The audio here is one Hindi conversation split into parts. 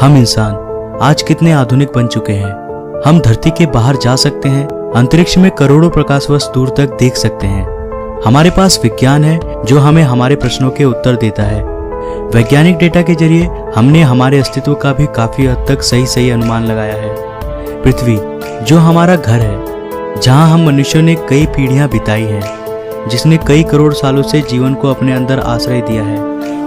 हम इंसान आज कितने आधुनिक बन चुके हैं। हम धरती के बाहर जा सकते हैं, अंतरिक्ष में करोड़ों प्रकाश वर्ष दूर तक देख सकते हैं। हमारे पास विज्ञान है जो हमें हमारे प्रश्नों के उत्तर देता है। वैज्ञानिक डेटा के जरिए हमने हमारे अस्तित्व का भी काफी हद तक सही अनुमान लगाया है। पृथ्वी जो हमारा घर है, जहां हम मनुष्यों ने कई पीढ़ियां बिताई है, जिसने कई करोड़ सालों से जीवन को अपने अंदर आश्रय दिया है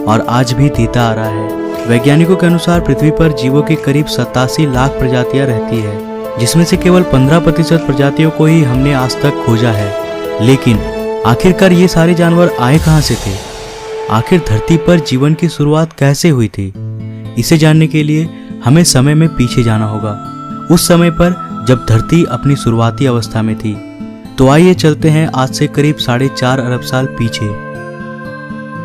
और आज भी देता आ रहा है। वैज्ञानिकों के अनुसार पृथ्वी पर जीवों की करीब 87 लाख प्रजातियां रहती है, जिसमें से केवल 15% प्रजातियों को ही हमने आज तक खोजा है। लेकिन आखिरकार ये सारे जानवर आए कहां से थे? आखिर धरती पर जीवन की शुरुआत कैसे हुई थी? इसे जानने के लिए हमें समय में पीछे जाना होगा, उस समय पर जब धरती अपनी शुरुआती अवस्था में थी। तो आइए चलते हैं आज से करीब 4.5 अरब साल पीछे।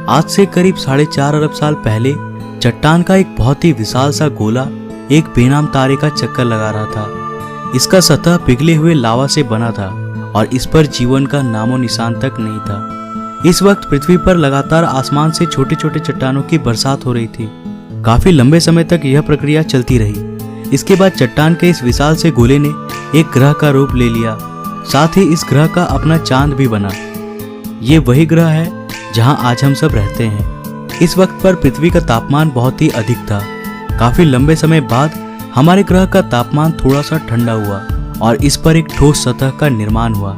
आज से करीब 4.5 अरब साल पहले चट्टान का एक बहुत ही विशाल सा गोला एक बेनाम तारे का चक्कर लगा रहा था। इसका सतह पिघले हुए लावा से बना था और इस पर जीवन का नामो निशान तक नहीं था। इस वक्त पृथ्वी पर लगातार आसमान से छोटे छोटे चट्टानों की बरसात हो रही थी। काफी लंबे समय तक यह प्रक्रिया चलती रही। इसके बाद चट्टान के इस विशाल से गोले ने एक ग्रह का रूप ले लिया। साथ ही इस ग्रह का अपना चांद भी बना। ये वही ग्रह है जहां आज हम सब रहते हैं। इस वक्त पर पृथ्वी का तापमान बहुत ही अधिक था। काफी लंबे समय बाद हमारे ग्रह का तापमान थोड़ा सा ठंडा हुआ और इस पर एक ठोस सतह का निर्माण हुआ।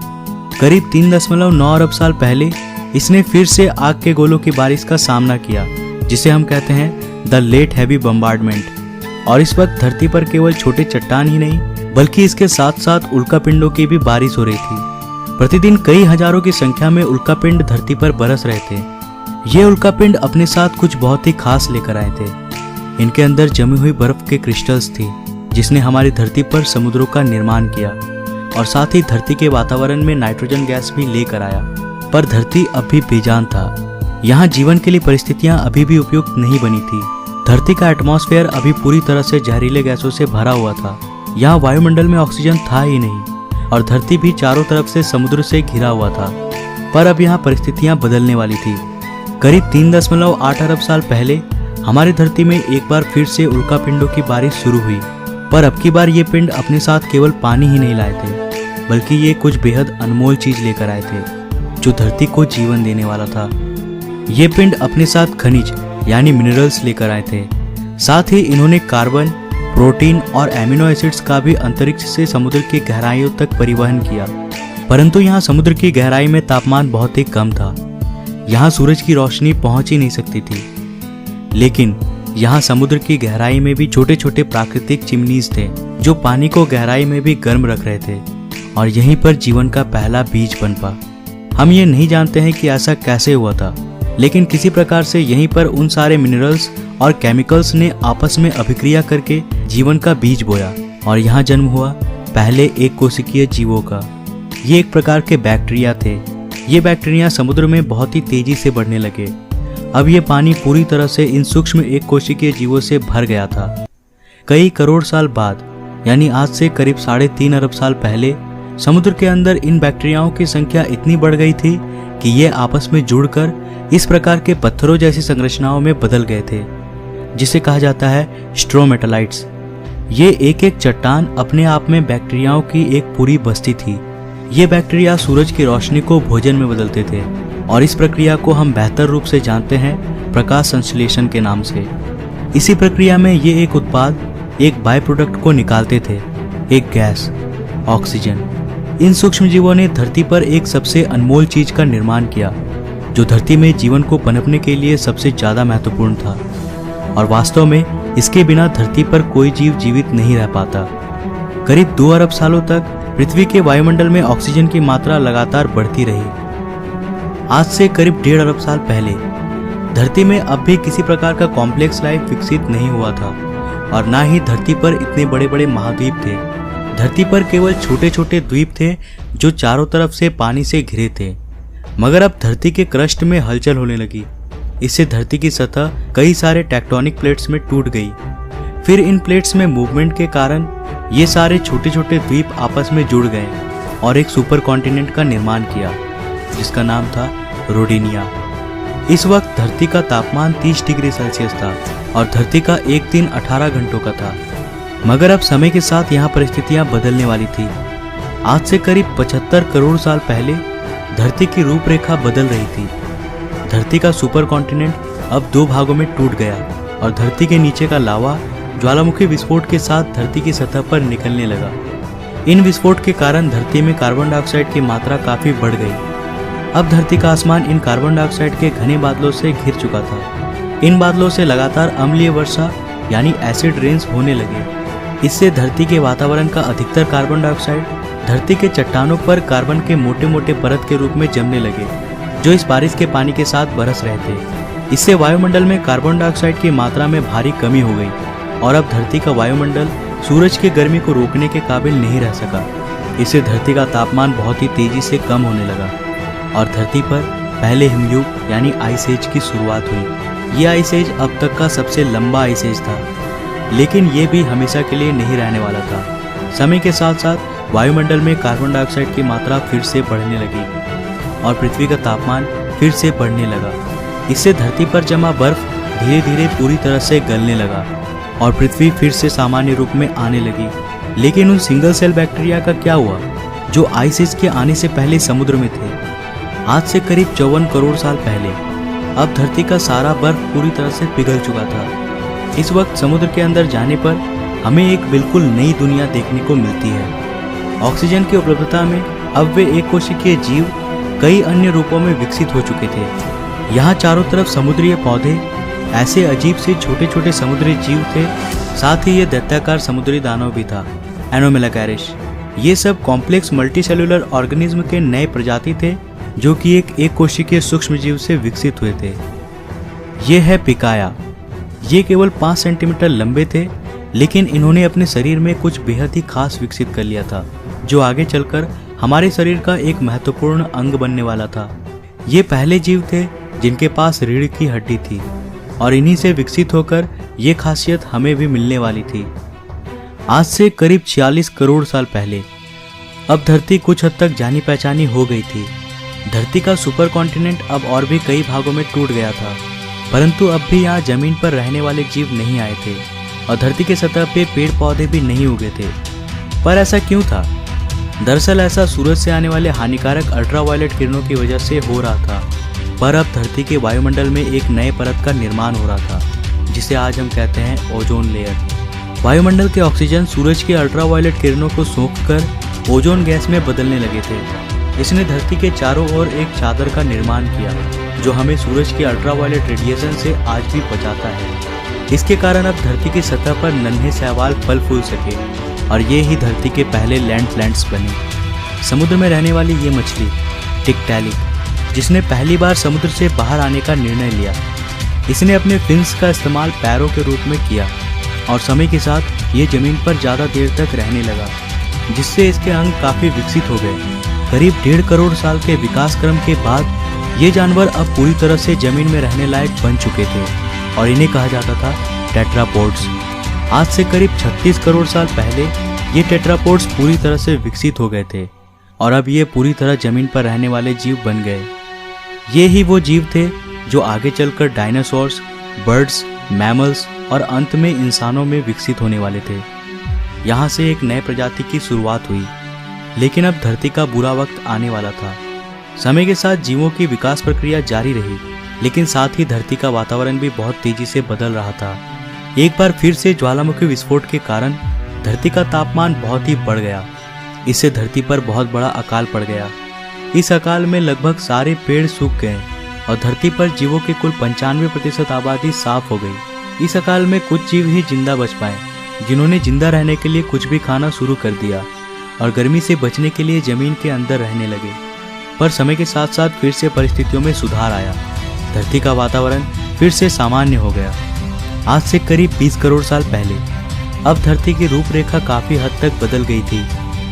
करीब 3.9 अरब साल पहले इसने फिर से आग के गोलों की बारिश का सामना किया, जिसे हम कहते हैं द लेट हैवी बम्बार्डमेंट। और इस वक्त धरती पर केवल छोटे चट्टान ही नहीं, बल्कि इसके साथ साथ उल्कापिंडों की भी बारिश हो रही थी। प्रतिदिन कई हजारों की संख्या में उल्कापिंड धरती पर बरस रहे थे। ये उल्कापिंड अपने साथ कुछ बहुत ही खास लेकर आए थे। इनके अंदर जमी हुई बर्फ के क्रिस्टल्स थी, जिसने हमारी धरती पर समुद्रों का निर्माण किया और साथ ही धरती के वातावरण में नाइट्रोजन गैस भी लेकर आया। पर धरती अब भी बेजान था। यहाँ जीवन के लिए परिस्थितियां अभी भी उपयुक्त नहीं बनी थी। धरती का एटमॉस्फेयर अभी पूरी तरह से जहरीले गैसों से भरा हुआ था। यहाँ वायुमंडल में ऑक्सीजन था ही नहीं और धरती भी चारों तरफ से समुद्र से घिरा हुआ था। पर अब यहाँ परिस्थितियां बदलने वाली थी। करीब 3.8 अरब साल पहले हमारी धरती में एक बार फिर से उल्कापिंडों की बारिश शुरू हुई। पर अब की बार ये पिंड अपने साथ केवल पानी ही नहीं लाए थे, बल्कि ये कुछ बेहद अनमोल चीज लेकर आए थे, जो धरती को जीवन देने वाला था। ये पिंड अपने साथ खनिज यानी मिनरल्स लेकर आए थे। साथ ही इन्होंने कार्बन, प्रोटीन और एमिनो एसिड्स का भी अंतरिक्ष से समुद्र की गहराइयों तक परिवहन किया। परंतु यहाँ समुद्र की गहराई में तापमान बहुत ही कम था। यहाँ सूरज की रोशनी पहुंच ही नहीं सकती थी। लेकिन यहाँ समुद्र की गहराई में भी छोटे छोटे प्राकृतिक चिमनीज थे, जो पानी को गहराई में भी गर्म रख रहे थे और यहीं पर जीवन का पहला बीज पनपा। हम ये नहीं जानते हैं कि ऐसा कैसे हुआ था, लेकिन किसी प्रकार से यहीं पर उन सारे मिनरल्स और केमिकल्स ने आपस में अभिक्रिया करके जीवन का बीज बोया और यहाँ जन्म हुआ पहले एक कोशिकीय जीवों का। ये एक प्रकार के बैक्टीरिया थे। ये बैक्टीरिया समुद्र में बहुत ही तेजी से बढ़ने लगे। अब ये पानी पूरी तरह से इन सूक्ष्म एक कोशिकीय जीवों से भर गया था। कई करोड़ साल बाद, यानी आज से करीब 3.5 अरब साल पहले, समुद्र के अंदर इन बैक्टीरियाओं की संख्या इतनी बढ़ गई थी कि ये आपस में जुड़कर इस प्रकार के पत्थरों जैसी संरचनाओं में बदल गए थे, जिसे कहा जाता है स्ट्रोमेटालाइट्स। ये एक एक चट्टान अपने आप में बैक्टीरियाओं की एक पूरी बस्ती थी। ये बैक्टीरिया सूरज की रोशनी को भोजन में बदलते थे और इस प्रक्रिया को हम बेहतर रूप से जानते हैं प्रकाश संश्लेषण के नाम से। इसी प्रक्रिया में ये एक उत्पाद, एक बाय प्रोडक्ट को निकालते थे, एक गैस, ऑक्सीजन। इन सूक्ष्म जीवों ने धरती पर एक सबसे अनमोल चीज का निर्माण किया, जो धरती में जीवन को पनपने के लिए सबसे ज्यादा महत्वपूर्ण था और वास्तव में इसके बिना धरती पर कोई जीव जीवित नहीं रह पाता। करीब 2 अरब सालों तक पृथ्वी के वायुमंडल में ऑक्सीजन की मात्रा लगातार बढ़ती रही। आज से करीब 1.5 अरब साल पहले धरती में अब भी किसी प्रकार का कॉम्प्लेक्स लाइफ विकसित नहीं हुआ था और ना ही धरती पर इतने बड़े बड़े महाद्वीप थे। धरती पर केवल छोटे छोटे द्वीप थे जो चारों तरफ से पानी से घिरे थे। मगर अब धरती के क्रस्ट में हलचल होने लगी। इससे धरती की सतह कई सारे टेक्टोनिक प्लेट्स में टूट गई। फिर इन प्लेट्स में मूवमेंट के कारण ये सारे छोटे छोटे द्वीप आपस में जुड़ गए और एक सुपर कॉन्टिनेंट का निर्माण किया, जिसका नाम था रोडेनिया। इस वक्त धरती का तापमान 30 डिग्री सेल्सियस था और धरती का एक दिन 18 घंटों का था। मगर अब समय के साथ यहाँ परिस्थितियां बदलने वाली थी। आज से करीब 75 करोड़ साल पहले धरती की रूपरेखा बदल रही थी। धरती का सुपर कॉन्टिनेंट अब 2 भागों में टूट गया और धरती के नीचे का लावा ज्वालामुखी विस्फोट के साथ धरती की सतह पर निकलने लगा। इन विस्फोट के कारण धरती में कार्बन डाइऑक्साइड की मात्रा काफी बढ़ गई। अब धरती का आसमान इन कार्बन डाइऑक्साइड के घने बादलों से घिर चुका था। इन बादलों से लगातार अम्लीय वर्षा यानी एसिड रेन्स होने लगे। इससे धरती के वातावरण का अधिकतर कार्बन डाइऑक्साइड धरती के चट्टानों पर कार्बन के मोटे मोटे परत के रूप में जमने लगे, जो इस बारिश के पानी के साथ बरस रहे थे। इससे वायुमंडल में कार्बन डाइऑक्साइड की मात्रा में भारी कमी हो गई और अब धरती का वायुमंडल सूरज की गर्मी को रोकने के काबिल नहीं रह सका। इससे धरती का तापमान बहुत ही तेजी से कम होने लगा और धरती पर पहले हिमयुग यानी आइस एज की शुरुआत हुई। ये आइस एज अब तक का सबसे लंबा आइस एज था, लेकिन ये भी हमेशा के लिए नहीं रहने वाला था। समय के साथ साथ वायुमंडल में कार्बन डाइऑक्साइड की मात्रा फिर से बढ़ने लगी और पृथ्वी का तापमान फिर से बढ़ने लगा। इससे धरती पर जमा बर्फ धीरे धीरे पूरी तरह से गलने लगा और पृथ्वी फिर से सामान्य रूप में आने लगी। लेकिन उन सिंगल सेल बैक्टीरिया का क्या हुआ जो आइस एज के आने से पहले समुद्र में थे? आज से करीब 54 करोड़ साल पहले अब धरती का सारा बर्फ पूरी तरह से पिघल चुका था। इस वक्त समुद्र के अंदर जाने पर हमें एक बिल्कुल नई दुनिया देखने को मिलती है। ऑक्सीजन की उपलब्धता में अब वे एक कोशिकीय जीव कई अन्य रूपों में विकसित हो चुके थे। यहाँ चारों तरफ समुद्रीय पौधे, ऐसे अजीब से छोटे छोटे समुद्री जीव थे, साथ ही ये दैत्याकार समुद्री दानव भी था, एनोमेलाकैरिश। ये सब कॉम्प्लेक्स मल्टीसेल्युलर ऑर्गेनिज्म के नए प्रजाति थे जो कि एक कोशिकीय सूक्ष्म जीव से विकसित हुए थे। ये है पिकाया। ये केवल 5 सेंटीमीटर लंबे थे, लेकिन इन्होंने अपने शरीर में कुछ बेहद ही खास विकसित कर लिया था, जो आगे चलकर हमारे शरीर का एक महत्वपूर्ण अंग बनने वाला था। ये पहले जीव थे जिनके पास रीढ़ की हड्डी थी और इन्हीं से विकसित होकर ये खासियत हमें भी मिलने वाली थी। आज से करीब 46 करोड़ साल पहले अब धरती कुछ हद तक जानी पहचानी हो गई थी। धरती का सुपर कॉन्टिनेंट अब और भी कई भागों में टूट गया था, परंतु अब भी यहाँ जमीन पर रहने वाले जीव नहीं आए थे और धरती के सतह पे पेड़ पौधे भी नहीं उगे थे। पर ऐसा क्यों था? दरअसल ऐसा सूरज से आने वाले हानिकारक अल्ट्रावायलेट किरणों की वजह से हो रहा था। पर अब धरती के वायुमंडल में एक नए परत का निर्माण हो रहा था, जिसे आज हम कहते हैं ओजोन लेयर। वायुमंडल के ऑक्सीजन सूरज की अल्ट्रावायलेट किरणों को सोखकर ओजोन गैस में बदलने लगे थे। इसने धरती के चारों ओर एक चादर का निर्माण किया, जो हमें सूरज की अल्ट्रावायलेट रेडिएशन से आज भी बचाता है। इसके कारण अब धरती की सतह पर नन्हे शैवाल फल फूल सके और ये ही धरती के पहले लैंड प्लांट्स बने। समुद्र में रहने वाली ये मछली टिकटैलिक, जिसने पहली बार समुद्र से बाहर आने का निर्णय लिया, इसने अपने फिन्स का इस्तेमाल पैरों के रूप में किया और समय के साथ ये जमीन पर ज़्यादा देर तक रहने लगा, जिससे इसके अंग काफ़ी विकसित हो गए। करीब 1.5 करोड़ साल के विकास क्रम के बाद ये जानवर अब पूरी तरह से जमीन में रहने लायक बन चुके थे और इन्हें कहा जाता था टेट्रापोड्स। आज से करीब 36 करोड़ साल पहले ये टेट्रापोड्स पूरी तरह से विकसित हो गए थे और अब ये पूरी तरह जमीन पर रहने वाले जीव बन गए। ये ही वो जीव थे जो आगे चलकर डायनासोर्स, बर्ड्स, मैमल्स और अंत में इंसानों में विकसित होने वाले थे। यहाँ से एक नए प्रजाति की शुरुआत हुई, लेकिन अब धरती का बुरा वक्त आने वाला था। समय के साथ जीवों की विकास प्रक्रिया जारी रही, लेकिन साथ ही धरती का वातावरण भी बहुत तेजी से बदल रहा था। एक बार फिर से ज्वालामुखी विस्फोट के कारण धरती का तापमान बहुत ही बढ़ गया। इससे धरती पर बहुत बड़ा अकाल पड़ गया। इस अकाल में लगभग सारे पेड़ सूख गए और धरती पर जीवों की कुल 95% आबादी साफ हो गई। इस अकाल में कुछ जीव ही जिंदा बच पाए, जिन्होंने जिंदा रहने के लिए कुछ भी खाना शुरू कर दिया और गर्मी से बचने के लिए जमीन के अंदर रहने लगे। पर समय के साथ साथ फिर से परिस्थितियों में सुधार आया। धरती का वातावरण फिर से सामान्य हो गया। आज से करीब 20 करोड़ साल पहले अब धरती की रूपरेखा काफी हद तक बदल गई थी।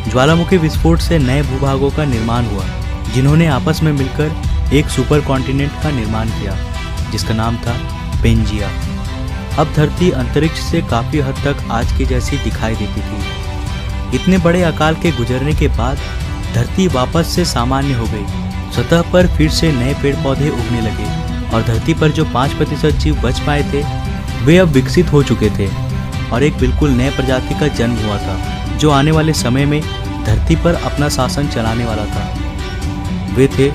ज्वालामुखी विस्फोट से नए भूभागों का निर्माण हुआ, जिन्होंने आपस में मिलकर एक सुपर कॉन्टिनेंट का निर्माण किया, जिसका नाम था पेंजिया। अब धरती अंतरिक्ष से काफी हद तक आज की जैसी दिखाई देती थी। इतने बड़े अकाल के गुजरने के बाद धरती वापस से सामान्य हो गई। सतह पर फिर से नए पेड़ पौधे उगने लगे और धरती पर जो 5% जीव बच पाए थे, वे अब विकसित हो चुके थे और एक बिल्कुल नए प्रजाति का जन्म हुआ था जो आने वाले समय में धरती पर अपना शासन चलाने वाला था। वे थे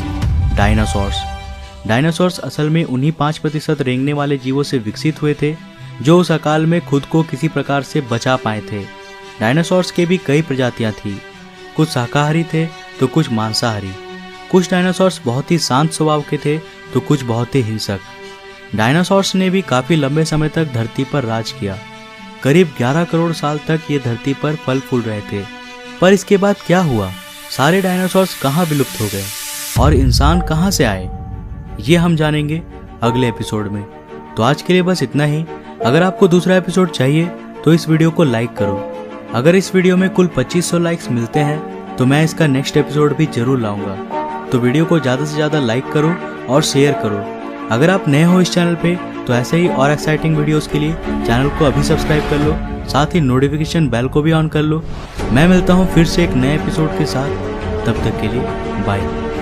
डायनासोर्स। डायनासोर्स असल में उन्हीं 5% रेंगने वाले जीवों से विकसित हुए थे जो उस अकाल में खुद को किसी प्रकार से बचा पाए थे। डायनासोर्स के भी कई प्रजातियां थी, कुछ शाकाहारी थे तो कुछ मांसाहारी। कुछ डायनासोर्स बहुत ही शांत स्वभाव के थे तो कुछ बहुत ही हिंसक। डायनासोर्स ने भी काफी लंबे समय तक धरती पर राज किया। करीब 11 करोड़ साल तक ये धरती पर फल फूल रहे थे। पर इसके बाद क्या हुआ? सारे डायनासोर्स कहाँ विलुप्त हो गए और इंसान कहाँ से आए? ये हम जानेंगे अगले एपिसोड में। तो आज के लिए बस इतना ही। अगर आपको दूसरा एपिसोड चाहिए तो इस वीडियो को लाइक करो। अगर इस वीडियो में कुल 2500 लाइक्स मिलते हैं तो मैं इसका नेक्स्ट एपिसोड भी जरूर लाऊंगा। तो वीडियो को ज़्यादा से ज़्यादा लाइक करो और शेयर करो। अगर आप नए हो इस चैनल पे तो ऐसे ही और एक्साइटिंग वीडियोस के लिए चैनल को अभी सब्सक्राइब कर लो, साथ ही नोटिफिकेशन बेल को भी ऑन कर लो। मैं मिलता हूँ फिर से एक नए एपिसोड के साथ। तब तक के लिए बाय।